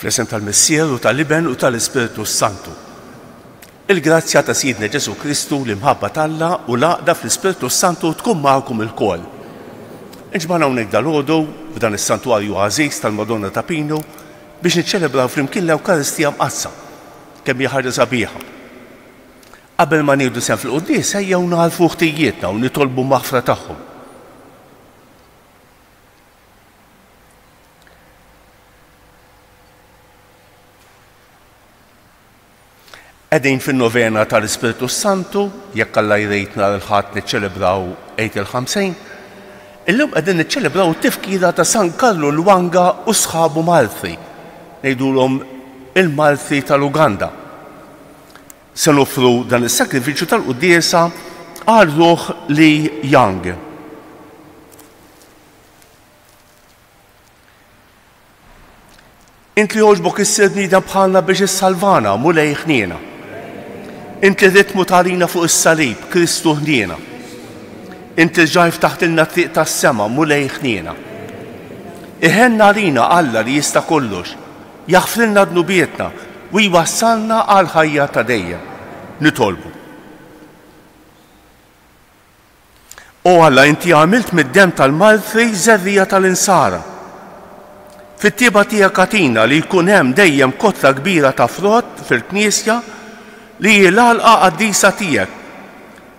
Fl-isem tal-Missier u tal-Iben u tal-Ispiritu Santu. Il-grazzja ta' Sidna Ġesu Kristu li mħabba talla u laqda fl-Ispiritu Santu tkun magħkom il-kol. Inġbana hawnhekk dal-għodu f'dan is-Santuarju Għażiż tal-Madonna ta' Pino biex niċċelebraw flimkien l-Ewkaristija mqassa kemm hija ħaġa sabiħa. Qabel ma nieħdu sehem fil-quddies ejjew nagħrfu ħtijietna u nitolbu maħfra tagħhom. Qegħdin fin-novena tal-Ispiritu Santu, jekk Alla jrid nhar il-Ħadd niċċelebraw Għid il-50, illum qegħdin niċċelebraw it-tifkira ta' San Carlo Lwanga u sħabu Malti, ngħidulhom il-Malti tal-Uganda. Se nofru dan is-sakrifiċċju tal-quddiesa għal ruħ li Young. Int li jogħġbok issir bniedem bħalna biex issalvana mulej ħniena. Inti ritmu tarina fuq is-salib, Kristu ħniena. Inti ġajf taħt il-triq tas-sema mulej ħniena. Iħenna rina Alla li jista' kollox, jaħfrilna dnubietna u jwassalna għal ħajja ta' dejjem. Nitolbu. O Alla, inti għamilt mid-dem tal-Malti żerrija tal-insara. Fit-tieba tiegħek katina li jkun hemm dejjem kotra kbira ta' frott fil-Knisja li l-għalqa qaddisa tiegħek,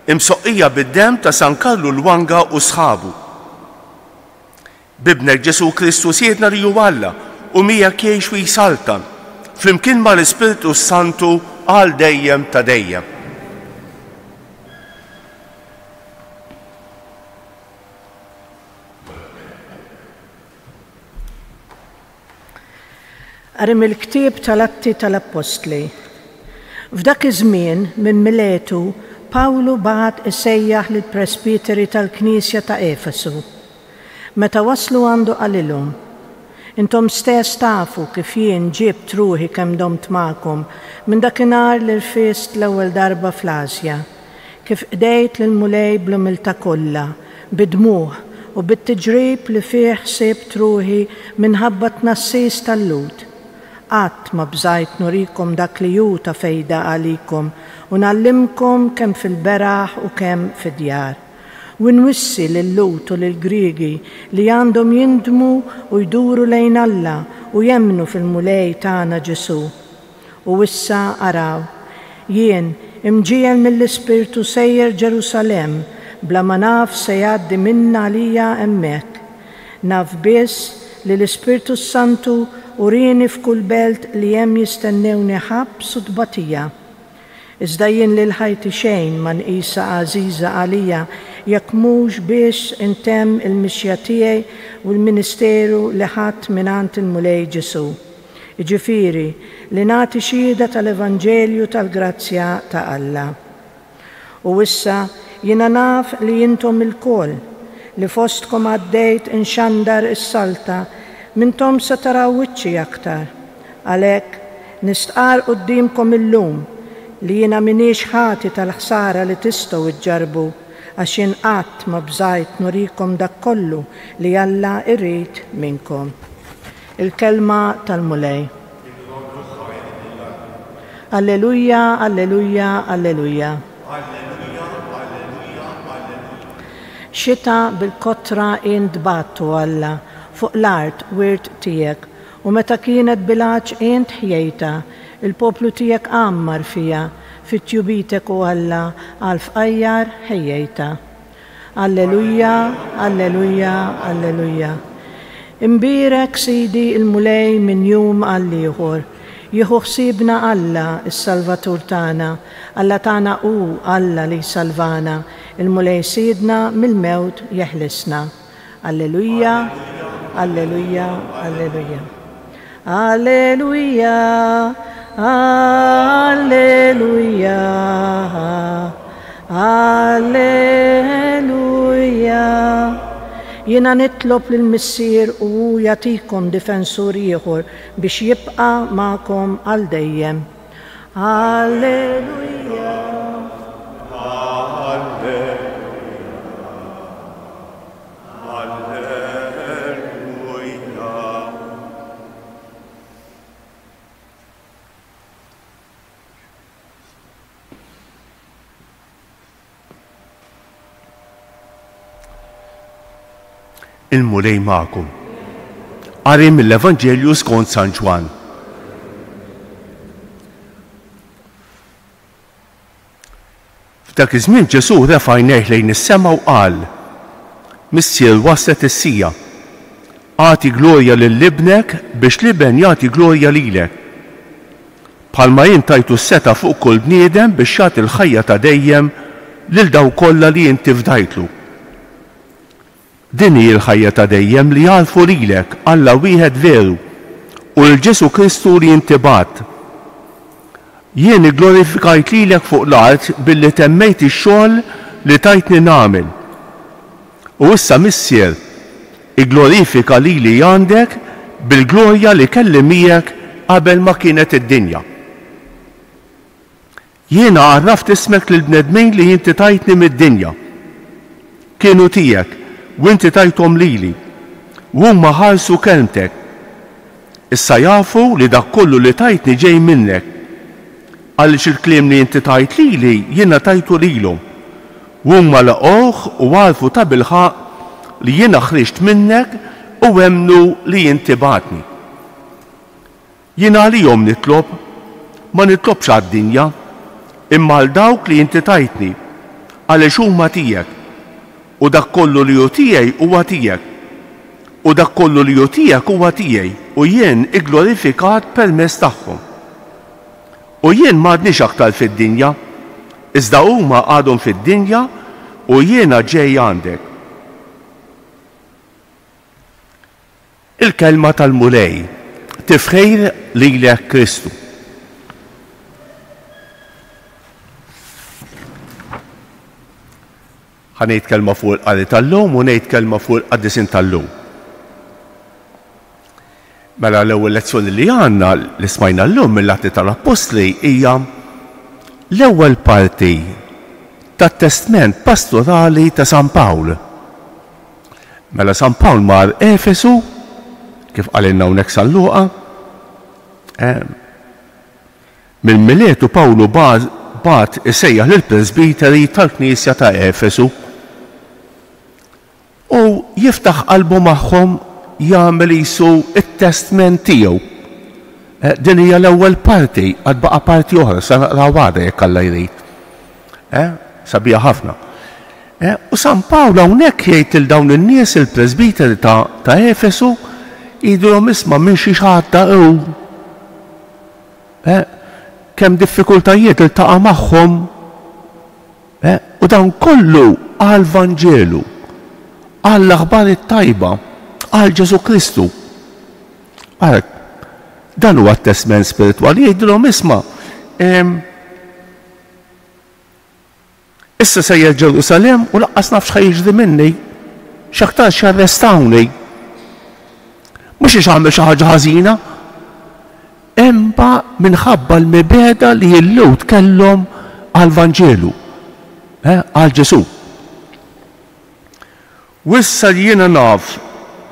imsoqqija bid-dem ta' San Carlo Lwanga u sħabu. Bibnek Ġesu Kristu siedna li hu Alla u miegħek jgħix u jsaltan, flimkien mal-Ispiritu Santu għal dejjem ta' dejjem. Qari mill-ktieb tal-Atti tal-Apostli. F'dak iż-żmien minn Miletu Pawlu bagħat isejjaħ lill-presbiteri tal-Knisja ta' Efesu. Meta waslu għandu qalilhom: intom stess tafu kif jien ġibt ruħi kemm domt magħkom minn dakinhar li rfist l-ewwel darba fl-Asja, kif qdejt lil mulej bl-umiltà kollha, bid-dmugħ u bit-tiġrib li fih ħsibt ruħi minħabba tnassis tal-lut. Qatt ma bżajt nurikom dak li ju ta' fejda għalikom u nallimkom kemm fil-beraħ u kemm fid-djar. U nwissi lill-Lut u lill-Griegi li għandhom jindmu u jduru lejn Alla u jemmnu fil-mulej tagħna Ġesu. U issa araw, jien imġiel mill-Ispirtu sejjer Ġerusalemm bla ma naf se jgħaddi minna għalija hemmhekk. Naf biss li l-Ispirtu Santu urini f'kull belt li hemm jistennewni ħabs u tbatija. Iżda jien li l-ħajti xejn ma nqisha għażiża għalija jekk mhux biex intemm il-mixja tiegħi u l-ministeru li ħadd mingħand il-mulej Ġesu. Jiġifieri li nagħti xhieda tal-Evanġelju tal-Grazzja ta' Alla. U issa jiena naf li intom il-koll li fostkom għaddejt inxandar is-salta mintom se taraw wiċċi aktar. Għalhekk nistqar qudiemkom illum li jiena minix ħati tal-ħsara li tistgħu iġġarbu għax jien qatt ma bżajt nurikom dak kollu li Alla irrid minnkom. Il-kelma tal-mulej. Alleluja, alleluja, alleluja. Xita bil-kotra intbattu Alla fuq l-art wirt tiegħek u meta kienet bilaċ int ħjejta, il-poplu tiegħek għammar fija fit-tjubitek u Alla għal fqajjar ħejjejta. Alleluja, alleluja, alleluja. Imbirek Sidi il-mulej minn jum għal ieħor. Jieħu ħsiebna Alla is-Salvatur tagħna, Alla tagħna hu Alla li salvana, il-mulej sidna mill-mewt jeħlisna. Alleluja, alleluja, alleluja. Alleluja, alleluja, alleluja. Jiena nitlob lill-Missier u jagħtikom difensur ieħor biex jibqa' magħkom għal dejjem. Alleluja. Il-mulej magħkom. Qari mill-Evanġelju skont San Ġwan. F'dak iż-żmien Ġesu refa' għajnejh lejn is-sema u qal: Missier waslet is-sija. Għati glorja lill-ibnek biex l-iben jagħti glorja lilek. Bħalma jien tajtu s-seta fuq kull bniedem biex jagħti l-ħajja ta' dejjem lil daw kollha li inti fdajtlu. Din hi l-ħajja ta' dejjem li jarfu lilek Alla wieħed veru u l-Ġesu Kristu li inti bagħt. Jien igglorifikajt lilek fuq l-art billi temmejt ix-xogħol li tajtni nagħmel. U issa Missier igglorifika lili għandek bil-glorja li kelli miegħek qabel ma kienet id-dinja. Jiena għarraft ismek lill-bnedmin li inti tajtni mid-dinja. Kienu tiegħek u inti tajthom lili, u huma ħarsu kelmtek. Issa jafu li dak kollu li tajtni ġej minnek, għaliex il-kliem li inti tajt lili jiena tajtu lilhom, u huma laqgħuh u għarfu ta' bilħaq li jiena ħriġt minnek u għemnu li inti bagħtni. Jiena għalihom nitlob, ma nitlobx għad-dinja, imma għal dawk li inti tajtni, għaliex huma tiegħek. U dak kollu li hu tiegħi huwa tiegħek. U dak kollu li hu tiegħek huwa tiegħi u jien igglorifikat permezz tagħhom. U jien m'għadniex aktar fid-dinja, iżda huma għadhom fid-dinja u jiena ġej għandek. Il-kelma tal-mulej tifħejr lilek Kristu. Ħanejt kelma fuq il-qari tal-lum u ngħid kelma fuq il-qaddisin tal-lum. Mela l-ewwel lezzjoni li għandna li smajna llum mill-Atti tal-Apostli hija l-ewwel parti tat-testament pastorali ta' San Pawl. Mela San Pawl mar Efesu, kif qalilna hawnhekk San Luqa, mill-Miletu Pawlu bagħat isejjaħ lill-Presbiteri tal-Knisja ta' Efesu u jiftaħ qalbu magħhom jagħmel isu it-testament tiegħu. Din hija l-ewwel parti, għad baqa' parti oħra sa naqraw għada jekk Alla jrid. Sabiħa ħafna. U San Pawl hawnhekk jgħid il dawn in-nies il-Presbiteri ta' Efesu jgħidulhom isma' minn xi ħadd hu kemm diffikultajiet iltaqa' magħhom u dan kollu għall-Vanġelu, għall-aħbar it-tajba, għal Ġesu Kristu. Għalhekk dan huwa t-testament spiritwali jgħidulhom isma' issa sejjer Ġerusalemm u laqqas nafx ħajjiġri minni, x'aktar x'arrestawni. Mhux ix għamel xi ħaġa ħażina, imma minħabba l-mibeda li l-lut kellhom għall-Vanġelu, għal Ġesu. Wissa li jiena naf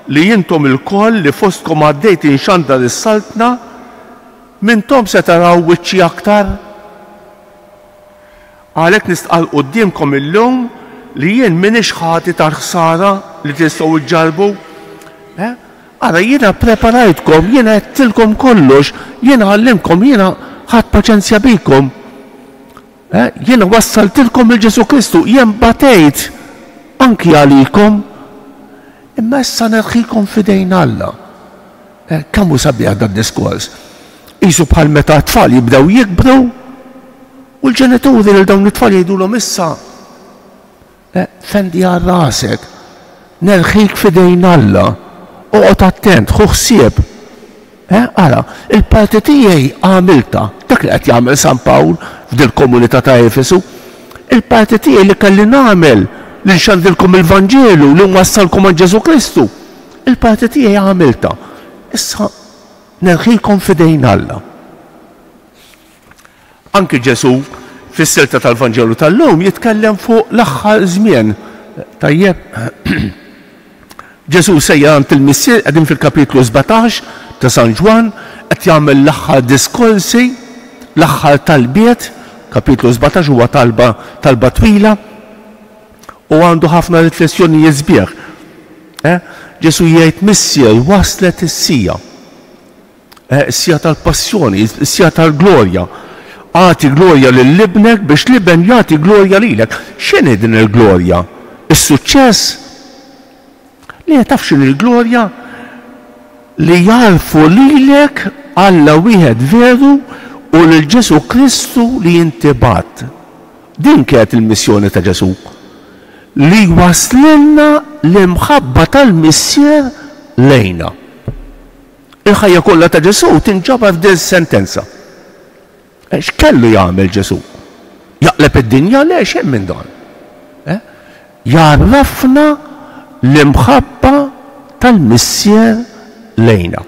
li jintom il-koll li fostkom għaddejt inxandar is-saltna, mintom se taraw wiċċi aktar. Għalhekk nistqal qudiemkom illum li jien m'iniex ħati tal-ħsara li tistgħu iġġarbu. Ara jiena preparajtkom, jiena għedtilkom kollox, jiena għallimkom, jiena ħadd paċenzja bikom. Jiena wassaltilkom il-Ġesu Kristu, jien batejt anki għalikom, imma issa nerħikom fidejn Alla. Kemm hu sabiħ dan diskors? Qisu bħal meta t-tfal jibdew jikbru u l-ġenituri lil dawn it-tfal jgħidulhom issa fendi għal rasek, nerħik fidejn Alla. Oqgħod attent, ħu ħsieb. Ara, il-parti tiegħi għamilta, dak li qed jagħmel San Pawl f'dil komunità ta' Efesu, il-parti tiegħi li kelli nagħmel li nxandilkom il-Vanġelu li nwassalkom għal Ġesu Kristu, il-parti tiegħi għamilta. Issa nerħilkom fidejn Alla. Anki Ġesu fis-silta tal-Vanġelu tal-lum jitkellem fuq l-aħħar żmien. Tajjeb, Ġesu sejja għand il-missier qegħdin fil-kapitlu 17 ta' San Ġwan qed jagħmel l-aħħar diskorsi, l-aħħar talbiet, kapitlu 17 huwa talba twila u għandu ħafna riflessjonijiet sbieħ. Ġesu jgħid missier waslet is-sija. Is-sija tal-passjoni, is-sija tal-glorja. Għati glorja lill-ibnek biex l-iben jagħti glorja lilek. X'inhi din il-glorja? Is-suċċess? Li taf x'inhi il-glorja? Li jarfu lilek Alla wieħed veru u lil Ġesu Kristu li inti bat. Din kienet il-missjoni ta' Ġesu. Li waslilna l-imħabba tal-missier lejna. Il-ħajja kollha ta' Ġesu tinġabar f'din sentenza. X'kellu jagħmel Ġesu? Jaqleb id-dinja le xejn minn dan. Jarrafna l-imħabba tal-missier lejna.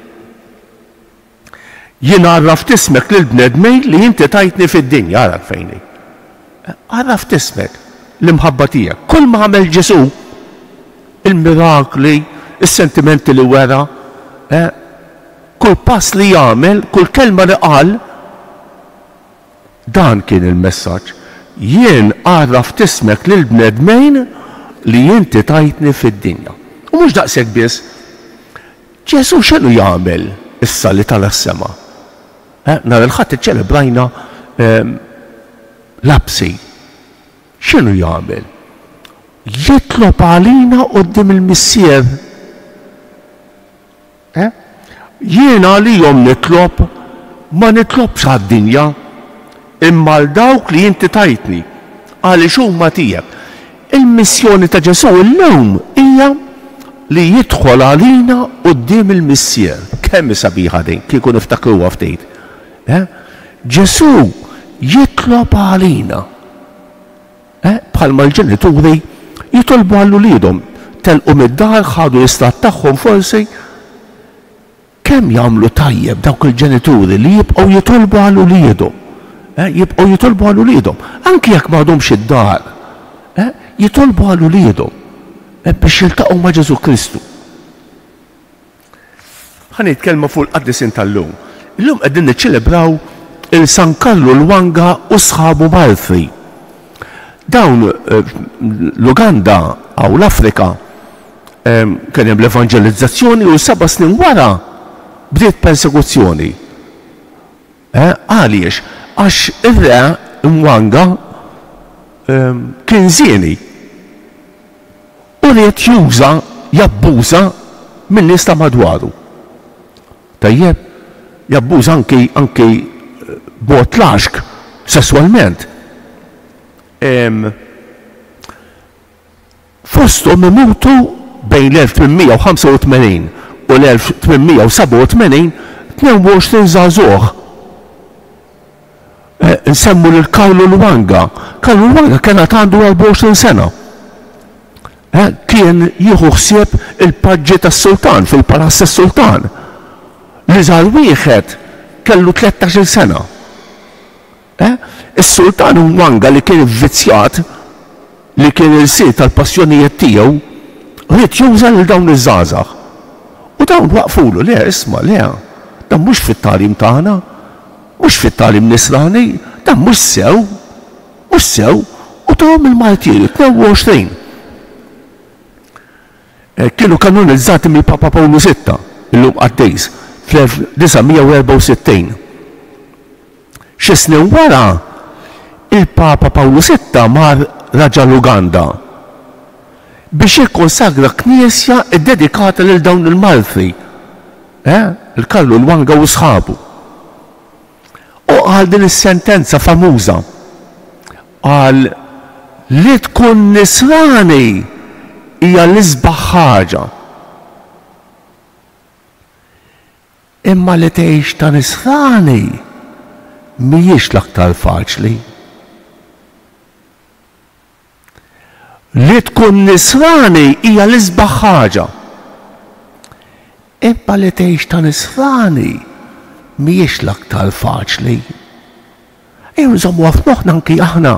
Jien għarraft ismek lill-bnedmej li inti tajtni fid-dinja, għaraf fejni. Għarraft ismek l-imħabba tiegħek. Kull ma għamel Ġesu, il-mirakli, is-sentimenti li wera, kull pass li jagħmel, kull kelma li qal, dan kien il-messaġġ. Jien għarraft ismek lill-bnedmejn li inti tajtni fid-dinja. U mhux daqshekk biss. Ġesu x'inhu jagħmel issa li tal-sema? Nar il-ħadd iċċelebrajna l-absi. X'inhu jagħmel? Jitlob għalina quddiem il-missier. Jiena għalihom nitlob, ma nitlobx għad-dinja, imma l dawk li inti tajtni għaliex huma tiegħek. Il-missjoni ta' Ġesu llum hija li jidħol għalina quddiem il-missier. Kemm sabiħa din, kieku niftakruha ftit. Ġesu jitlob għalina. Bħalma l-ġenituri jitolbu għall uliedhom telqu mid-dar ħadu l-istat tagħhom forsi. Kemm jagħmlu tajjeb dawk il-ġenituri li jibqgħu jitolbu għall uliedhom. Jibqgħu jitolbu għall uliedhom. Anki jekk m'għadhomx id-dar. Jitolbu għall uliedhom biex jiltaqgħu ma' Ġesu Kristu. Ħanitkellmu fuq il-qaddisin tal-lum. Illum qegħdin niċċelebraw il-San Carlo Lwanga u sħabu Malti. Dawn l-Uganda aw l-Afrika kien hemm l-evanġelizzazzjoni u 7 snin wara bdiet persekuzzjoni. Għaliex? Għax ir-re Lwanga kien żieni u ried juża jabbuża min-nies ta' madwaru. Tajjeb, jabbuża anki b'mod laxk sesswalment. Fosthom imutu bejn l-1885 u l-1887 22 żagħżugħ. Nsemmu lil Carlo Lwanga. Carlo Lwanga kien għandu 24 sena. Kien jieħu ħsieb il-paġġi tas-sultan fil-palazz tas-sultan. Li żgħar wieħed kellu 13 sena. Is-sultan Lwanga li kien vvizzjat li kien il-sit tal-passjonijiet tiegħu ried juża lil dawn iż-żgħażagħ. U dawn waqfulu le isma' le. Dan mhux fit-tagħlim tagħna, mhux fit-tagħlim nisrani, dan mhux sew. Mhux sew u tagħhom il-martiri 22. Kienu kanonizzati mill-Papa Pawlu VI illum għaddejs fl-1964. Xi snin wara il-Papa Pawlu VI mar raġa l-Uganda biex jikkonsagra knisja ddedikata lil dawn il-Malti, il-Carlo Lwanga u sħabu. U qal din is-sentenza famuża. Qal li tkun nisrani hija l-isbaħ ħaġa. Imma li tgħix ta' nisrani mhijiex l-aktar faċli. Li tkun nisrani hija l-isbaħ ħaġa. Imma li tgħix ta' nisrani mhijiex l-aktar faċli. Nżommu f'moħħna anki aħna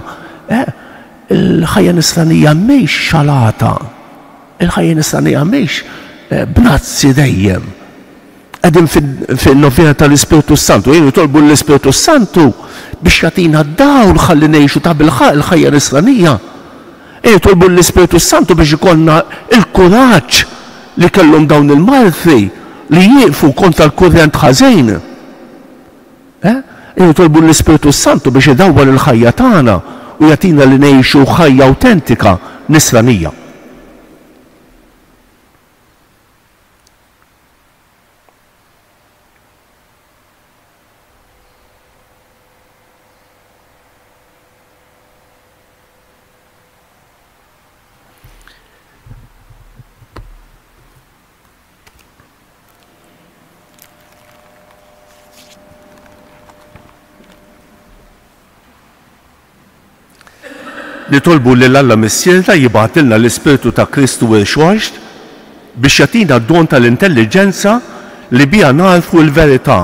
il-ħajja nisranija mhix xalata. Il-ħajja nisranija mhix b'nazzi dejjem. Qegħdin fin-novena tal-Ispiritu Santu, jien jitolbu l-Ispiritu Santu biex jagħtina d-dawl ħalli ngħixu ta' bilħaq il-ħajja nisranija. Jitolbu l-Ispiritu Santu biex ikollna il-kuraġġ li kellhom dawn il-martri li jieqfu kontra l-kurrent ħażin. Nitolbu l-Ispiritu Santu biex idawwar il-ħajja tagħna u jagħtina li ngħixu ħajja awtentika nisranija. Nitolbu li l-Alla missiera jibgħatilna l-Ispiritu ta' Kristu il-xwaġt biex jagħtina d-don tal-intelligenza li biha narfu l-verità.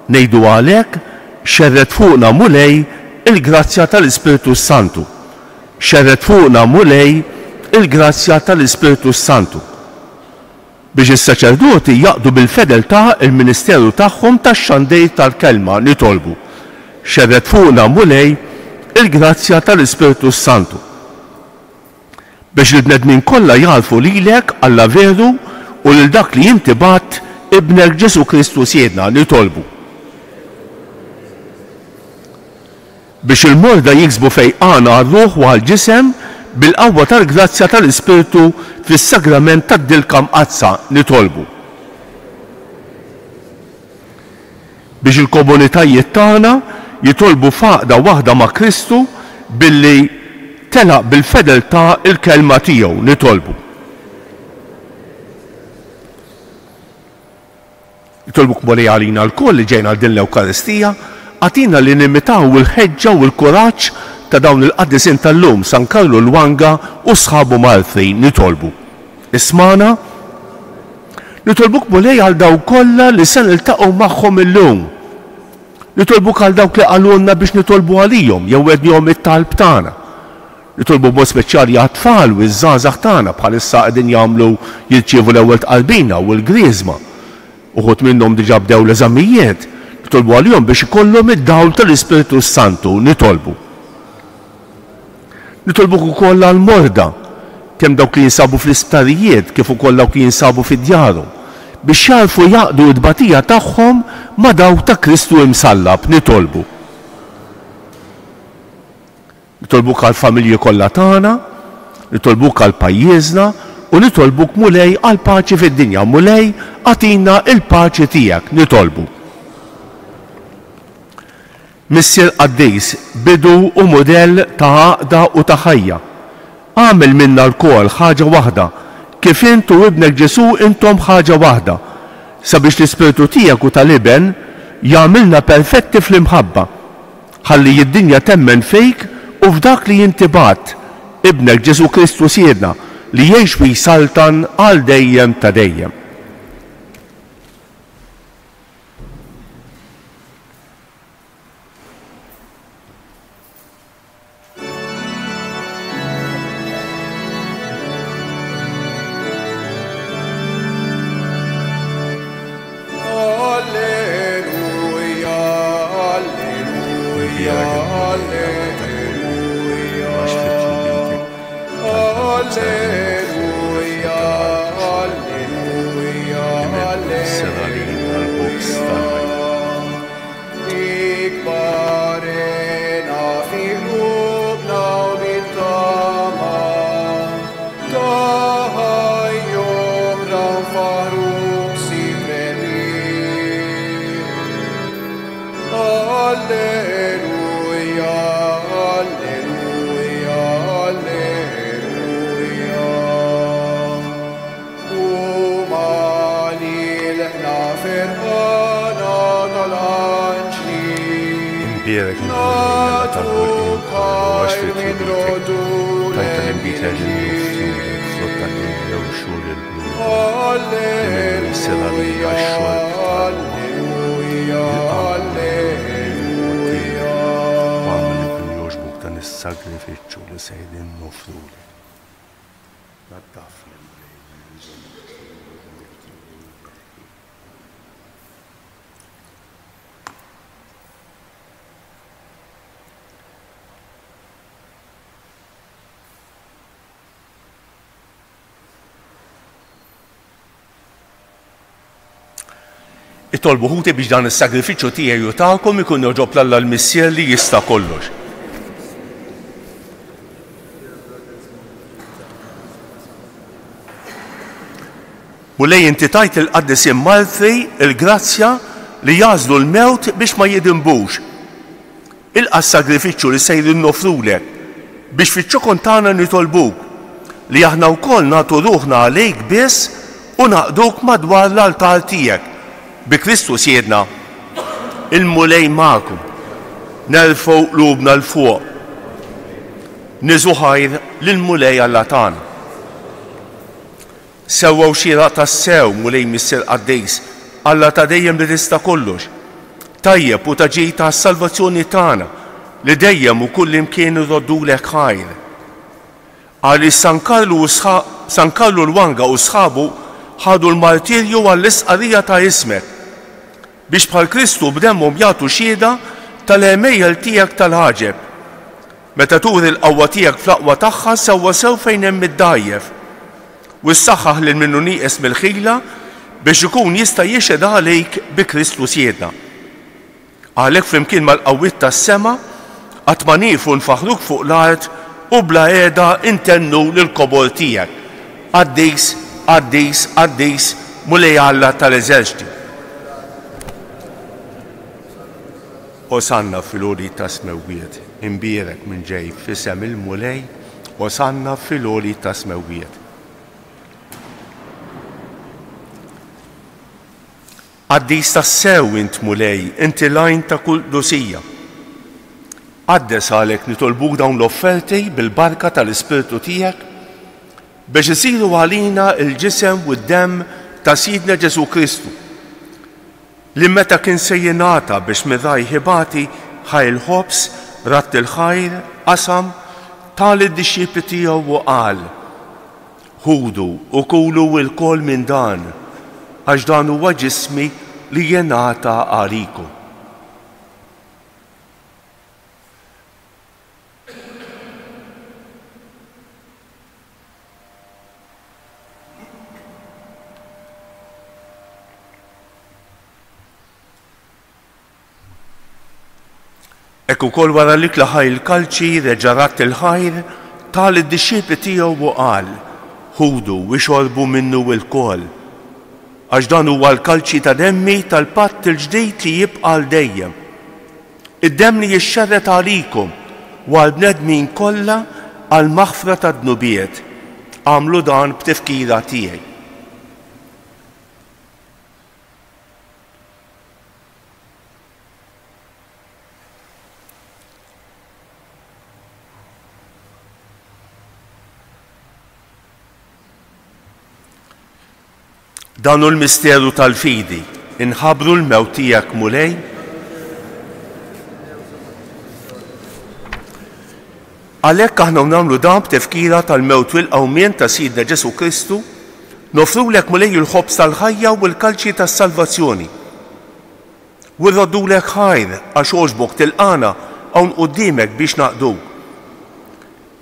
Ngħidu għalhekk xerret fuqna mulej il-grazzja tal-Ispiritu Santu. Xerret fuqna mulej il-grazzja tal-Ispiritu Santu. Biex is-saċerdoti jaqdu bil-fedeltà il-ministeru tagħhom tax-xandejr tal-kelma nitolbu. Xerret fuqna mulej il-grazzja tal-Ispiritu Santu. Biex il-bnedmin kollha jarfu lilek Alla veru u lil dak li inti bat ibnek Ġesu Kristu siedna nitolbu. Biex il-morda jiksbu fejqana għal-ruħ u għal-ġisem bil-qawwa tal-grazzja tal-Ispiritu fis-sagrament tad-dilka mqazza nitolbu. Biex il-komunitajiet tagħna jitolbu faqda waħda ma' Kristu billi telaq bil-fedeltà il-kelma tiegħu nitolbu. Nitolbu kmoli għalina l-koll li ġejna din l-Ewkaristija għatina li nimitaw il-ħeġġa u l-kuraġġ ta' dawn il-qaddisin tal-lum San Karlu Lwanga u sħabu Martri nitolbu. Ismana, nitolbu kmoli għal daw kollha li se niltaqgħu magħhom illum. Nitolbu għal dawk li qalulna biex nitolbu għalihom jew wednihom it-talb tagħna. Nitolbu b'mod speċjali għat-tfal u ż-żgħażagħ tagħna bħalissa qegħdin jagħmlu jirċievu l-ewwel tqalbina u l-griżma. Uħud minnhom diġà bdew l-eżamijiet. Nitolbu għalihom biex ikollhom id-dawl tal-Ispiritu Santu nitolbu. Nitolbu ukoll għall-morda kemm dawk li jinsabu fl-isptarijiet kif ukoll dawk li jinsabu fid-djarhom biex jarfu jaqdu d-batija tagħhom ma' dawk ta' Kristu imsallab nitolbu. Nitolbuk għall-familji kollha tagħna, nitolbuk għall-pajjiżna u nitolbuk mulej għall-paċi fid-dinja, mulej għatina il-paċi tiegħek nitolbu. Missier Qaddis, bidu u modell ta' għaqda u ta' ħajja. Għamel minna l-kol ħaġa waħda, kif intu ibnek Ġesu intom ħaġa waħda, sabiex l-Ispiritu tiegħek u tal-Iben jagħmilna perfetti fl-imħabba, ħalli id-dinja temmen fejk u f'dak li inti bat, ibnek Ġesu Kristu siedna li jgħix fi saltan għal dejjem ta' dejjem. Sagrifiċċju li sejdin nofruli. Itolbu ħuti biex dan is-sagrifiċċju tiegħi u tagħkom ikun joġob l-Alla l-Missier li jista' kollox. Mulej inti tajt il-qaddisin Malti il-grazzja li jażlu l-mewt biex ma jidinbux. Ilqa' s-sagrifiċċju li sejrin nofrulek biex fiċ-ċokon tagħna nitolbuk li aħna wkoll nagħtu ruħna għalejk biss u naqduk madwar l-altar tiegħek. Bi Kristus jedna, il-mulej magħkom, nerfgħu qlubna l-fuq, niżu ħajr lill-mulej Alla tagħna. Sewwew xieraq tas-sew mulej Missier Qaddejs, Alla ta' dejjem li tista' kollox, tajjeb u ta' ġej ta' salvazzjoni tagħna li dejjem u kull imkien iroddulek ħajr. Għaliex San Karlu l-Wanga u sħabu ħadu l-martirju għall-isqarija ta' ismek biex bħal Kristu b'demmhom jagħtu xhieda tal-emejjel tiegħek tal-ħaġeb. Meta turi l-qawwa tiegħek fl-aqwa tagħha sewwa sew fejn hemm id-dajjef u ssaħħaħ lil minnu nieqes mill-ħila biex ikun jista' jixhed għalejk bi Kristu siedna. Għalhekk flimkien mal-qawwiet tas-sema qatt ma nieqfu nfaħruk fuq l-art u bla qiegħda intennu lill-kobor tiegħek. Qaddejs, Qaddejs, Qaddejs, mulej Alla tal-eżerċiti. Osanna fil-għoli ta' smewwiet, imbierek minn ġej f'isem il-mulej, osanna fil-għoli ta' smewwiet. Qaddejs tas-sew int mulej, inti lajn ta' kull dosija. Qaddes għalek nitolbuk dawn l-offerti bil-barka tal-Ispirtu tiegħek biex isiru għalina il-ġisem u d-demm ta' Sidna Ġesu Kristu li meta kien se jingħata biex midaj ħibati ħajl ħobs, ratt il-ħajr, qasam, tal id-dixxiepli tiegħu u qal: ħudu u kulu l-kol minn dan, għax dan huwa ġismi li jingħata għalikom. Ekku kol wara li klaħaj il-kalċi reġarat il-ħajr tal id-dixxiepli tiegħu u qal: ħudu u xorbu minnu l-kol, għax dan huwa l-kalċi ta' demmi tal-patt il-ġdid li jibqa' l dejjem. Id-demm li jixxerret għalikom u għall-bnedmin kollha għal maħfra ta' dnubiet. Għamlu dan b'tifkira tiegħi. Danu l-misteru tal-fidi, inħabru l-mewt tiegħek mulej, għalhekk aħna nagħmlu dan b'tifkira tal-mewt u l-qawmien ta' Sidna Ġesu Kristu, nofrulek mulej il-ħobs tal-ħajja u l-kalċi tas-salvazzjoni. U rroddulek ħajr għax għoġbok tilqana hawn quddiemek biex naqduk.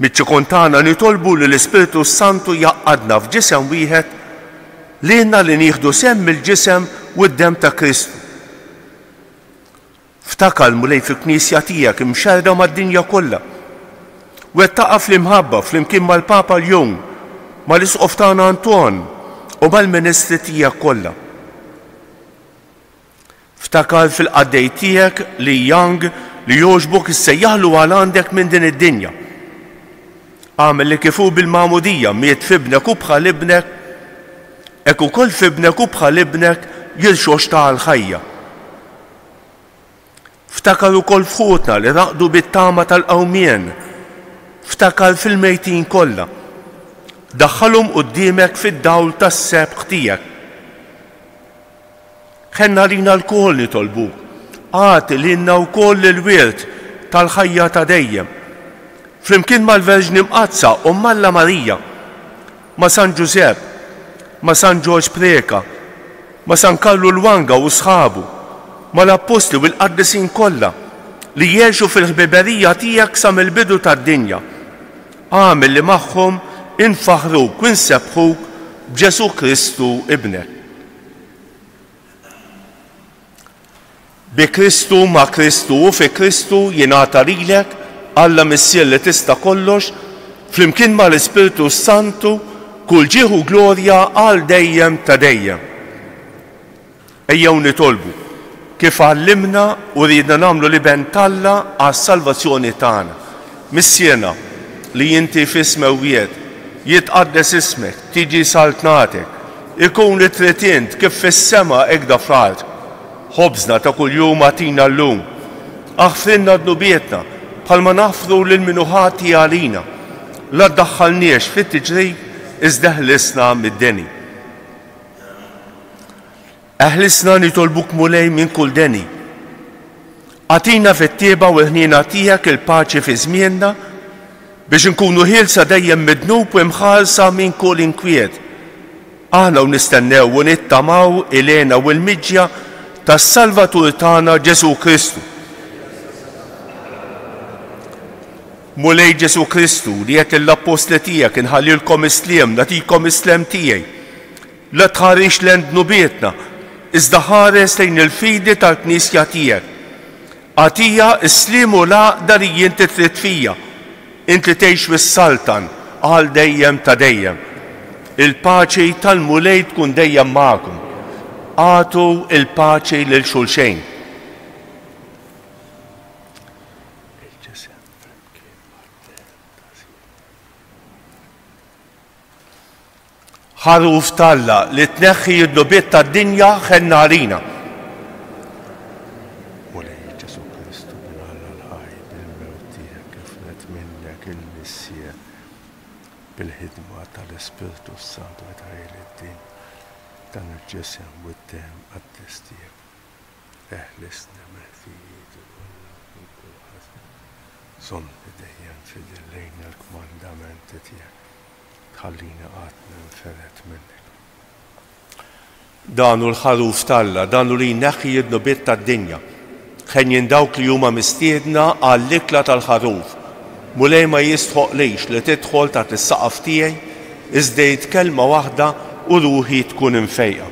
Miċ-ċikun tagħna nitolbu li l-Ispiritu Santu jaqqadna f'ġisem wieħed li nieħdu semm il-ġisem u d-demm ta' Kristu. Ftakar mulej fil-Knisja tiegħek imxerda mad-dinja kollha. Wettaqa fl-imħabba flimkien mal-Papa l-Jum, mal-Isqof tagħna Anton u mal-Ministri tiegħek kollha. Ftakar fil-qaddej tiegħek li Young li jogħġbok issejjaħlu għal għandek minn din id-dinja. Għamel li kifu bil-Magħmudija miet fibnek u bħal ibnek, hekk ukoll fibnek u bħal ibnek jilxox ta' l-ħajja. Ftakar ukoll f'ħutna li raqdu bit-tama tal-qawmien, ftakar fil-mejtin kollha. Daħħalhom quddiemek fid-dawl tas-sebħ tiegħek. Ħenna lina l-kol nitolbu, għati lilna wkoll il-wirt tal-ħajja ta' dejjem. Flimkien mal-Verġni Mqazza u Malla Marija, ma' San Ġusepp, ma' San Ġorġ Preka, ma' San Karlu l-Wanga u sħabu, ma' l-Apostli u l-Qaddisin kollha li jgħixu fil-ħbiberija tiegħek sa mill-bidu tad-dinja. Għamel li magħhom infaħruk u nsebħuk b'Ġesu Kristu ibnek. Bi Kristu ma' Kristu u fi Kristu jingħata lilek Alla missier li tista' kollox flimkien mal-Ispiritu Santu kull ġieħu glorja għal dejjem ta' dejjem. Ejjew nitolbu kif għallimna u ridna nagħmlu li ben Alla għas-salvazzjoni tagħna. Missierna li inti f'ismewiet jitqaddes ismek, tiġi saltnatek, ikun li tritint kif fis-sema ekda fl-ard. Ħobżna ta' kuljum għatina llum. Aħfrinna dnubietna bħalma nafru lil minuħati għalina. La ddaħħalniex fit-tiġrib iżda ħlisna mid-deni. Eħlisna nitolbuk mulej minn kull deni. Għatina fit-tieba u ħnina tiegħek il-paċi fi żmienna biex nkunu ħielsa dejjem midnub u imħalsa minn kull inkwiet. Aħna u nistennew u nittamaw ilena u l-miġja tas-Salvatur tagħna Ġesu Kristu. Mulej Ġesu Kristu li qed l-apostli tiegħek inħallilkom isliem, nagħtikom islem tiegħi. La tħarrix lejn dnubietna, iżda ħares lejn il-fidi tal-Knisja tiegħek. Għatija isliem u l-għaqda li inti trid fija. Inti tgħix fis-Saltan għal dejjem ta' dejjem. Il-paċi tal-mulej tkun dejjem magħkom. Għatu il-paċi lil xulxejn. Ħaruf talla li tneħħi id-dubiet tad-dinja ħenna għalina. Mulej Ġesu Kristu minn Alla l-ħaj bil-mewt tiegħek iflet minnek il-missier bil-ħidma tal-Ispiritu Santu ta' il-din dan il-ġisem u d-dem għad-dis tiegħek. Eħlisna meħtijiet u kull ħażin. Somni dejjem fidillejna l-kmandamenti tiegħek. Ħallina għatna nferet minnek. Danu l-ħaruf talla, danu li neħħi id-nubiet tad-dinja. Ħenjin dawk li huma mistiedna għall-ikla tal-ħaruf. Mulej ma jistħoq lejx li tidħol taħt is-saqaf tiegħi iżda kelma waħda u ruħi tkun imfejqa.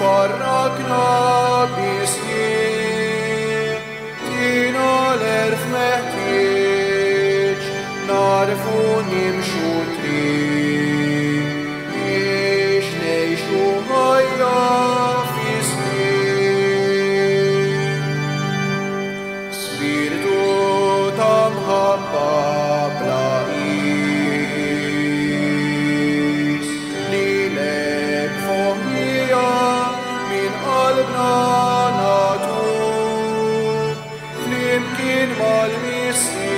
Farrakna bismi, tina l kif meħtieġ narfu nimxu triq biex ngħixu ħajja fi snin. Spiritu ta' mħabba bla qis lilek foħnija min qalbna nagħtu flimkien mal-missieb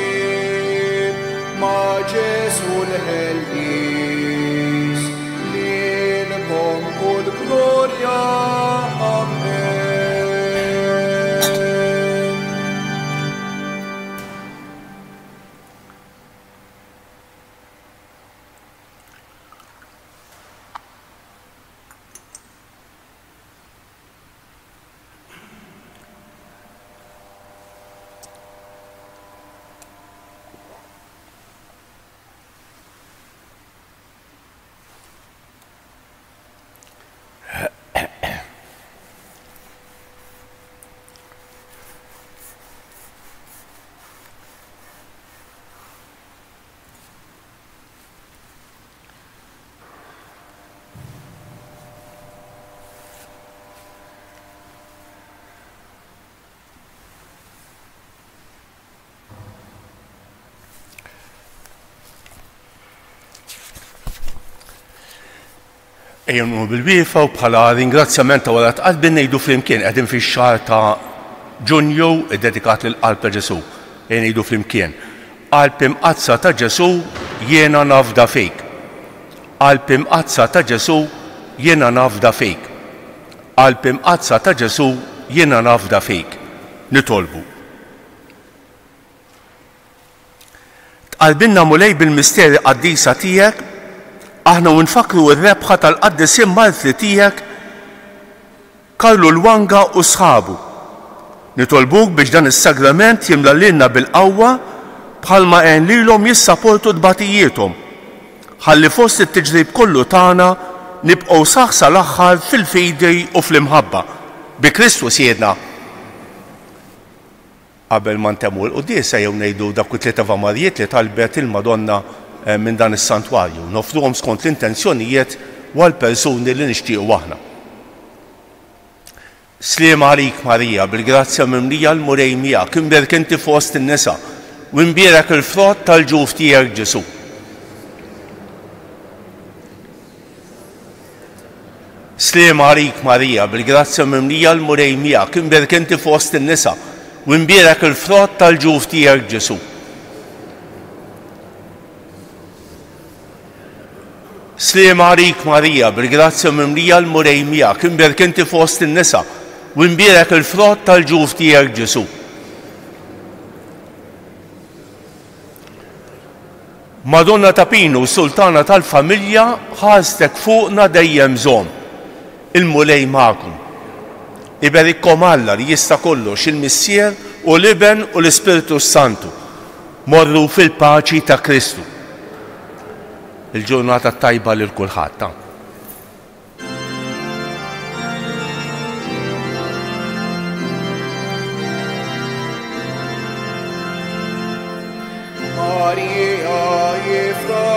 ma' Ġesu l-ħelqis lilkom kull glorja. Amen. Ejjenu bil-wiefa u bħala ringrazzjament ta' wara tqalbi ngħidu flimkien qegħdin fix-xahar ta' Ġunju dedikat lill-qalb ta' Ġesu. Ngħidu flimkien. Qalb imqazza ta' Ġesu jiena nafda fik. Qalb imqazza ta' Ġesu jiena nafda fik. Qalb imqazza ta' Ġesu jiena nafda fik. Nitolbu. Tqalbilna mulej bil-misteri qaddisa tiegħek aħna nfakru r-rebħa tal-qaddis martri tiegħek Karlu Lwanga u sħabu. Nitolbuk biex dan is-sagrament jimla lilna bil-qawwa bħalma għen lilhom jissapportu dbatijietom. Ħalli fost it-tiġrib kollu tagħna nibqgħu saħ sal-aħħar fil-fidi u fl-imħabba. Bi Kristus jedna. Qabel ma ntemmu l-quddiesa jew ngħidu dak it-tliet avamarijiet li talbet il-Madonna minn dan is-santwarju. Nofruhom skont l-intenzjonijiet għall-persuni li nixtiequ aħna. Sliem għalik Marija, bil-grazzja mimlija l-murej miegħek, imberek inti fost in-nisa u imbierek il-frott tal-ġuf tiegħek Ġesu. Sliem għalik Marija, bil-grazzja mimlija l-murej miegħek, imberek inti fost in-nisa u imbierek il-frott tal-ġuf tiegħek Ġesu. Sliem għalik Marija, bil-grazzja mimlija l-murej miegħek, imberek inti fost in-nisa u imbierek il-frott tal-ġuf tiegħek Ġesu. Madonna ta' Pinu, Sultana tal-Familja, ħarstek fuqna dejjem żomm. Il-mulej magħkom. Iberikkom Alla li jista' kollox il-Missier u l-Iben u l-Ispiritu Santu. Morru fil-paċi ta' Kristu. Il-ġurnata tajba lil kulħadd. Marija jiftaħ